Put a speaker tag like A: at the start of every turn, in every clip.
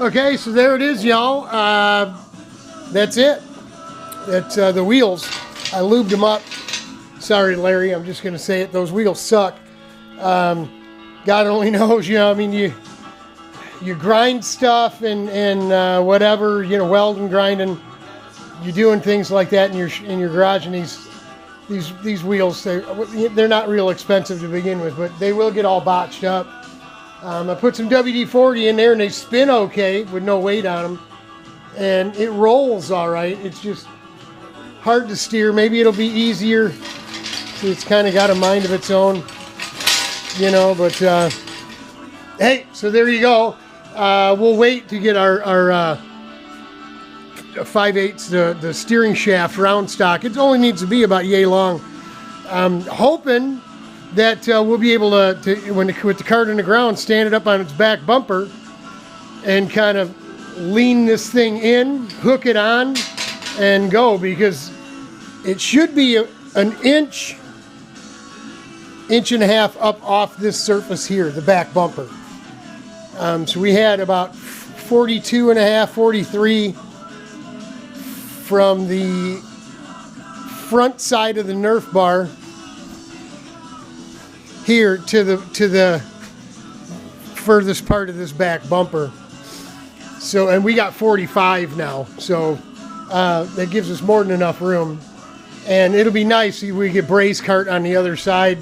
A: Okay, so there it is, y'all. That's it. That's the wheels. I lubed them up. Sorry, Larry, I'm just going to say it. Those wheels suck. God only knows, you know, I mean, you grind stuff and whatever, you know, welding, grinding. You're doing things like that in your garage, and these wheels, they're not real expensive to begin with, but they will get all botched up. I put some WD-40 in there, and they spin okay with no weight on them, and it rolls all right. It's just hard to steer. Maybe it'll be easier. It's kind of got a mind of its own, you know. But hey, so there you go. We'll wait to get our 5/8 the steering shaft round stock. It only needs to be about yay long. I'm hoping that we'll be able to with the cart in the ground, stand it up on its back bumper and kind of lean this thing in, hook it on, and go, because it should be an inch and a half up off this surface here, the back bumper. So we had about 42 and a half, 43 from the front side of the Nerf bar here to the furthest part of this back bumper. So, and we got 45 now, so that gives us more than enough room. And it'll be nice if we get Bray's cart on the other side,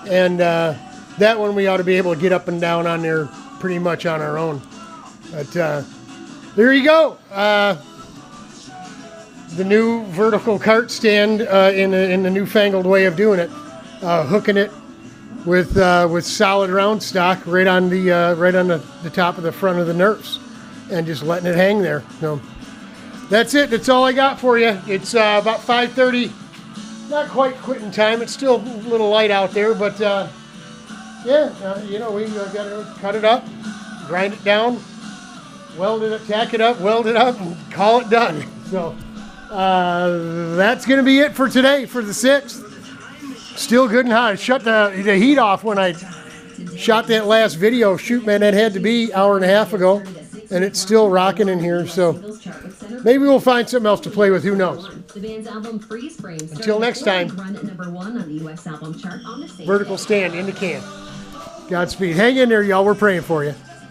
A: and that one we ought to be able to get up and down on there pretty much on our own. But there you go. The new vertical cart stand in the newfangled way of doing it, hooking it with solid round stock right on the top of the front of the Nerfs, and just letting it hang there. So that's it. That's all I got for you. It's about 5:30. Not quite quitting time. It's still a little light out there, but yeah, you know, we got to cut it up, grind it down, weld it up, tack it up, weld it up, and call it done. So that's going to be it for today, for the 6th. Still good and hot. I shut the heat off when I shot that last video. Shoot, man, that had to be an hour and a half ago, and it's still rocking in here. So maybe we'll find something else to play with. Who knows? Until next time, vertical stand in the can. Godspeed. Hang in there, y'all. We're praying for you.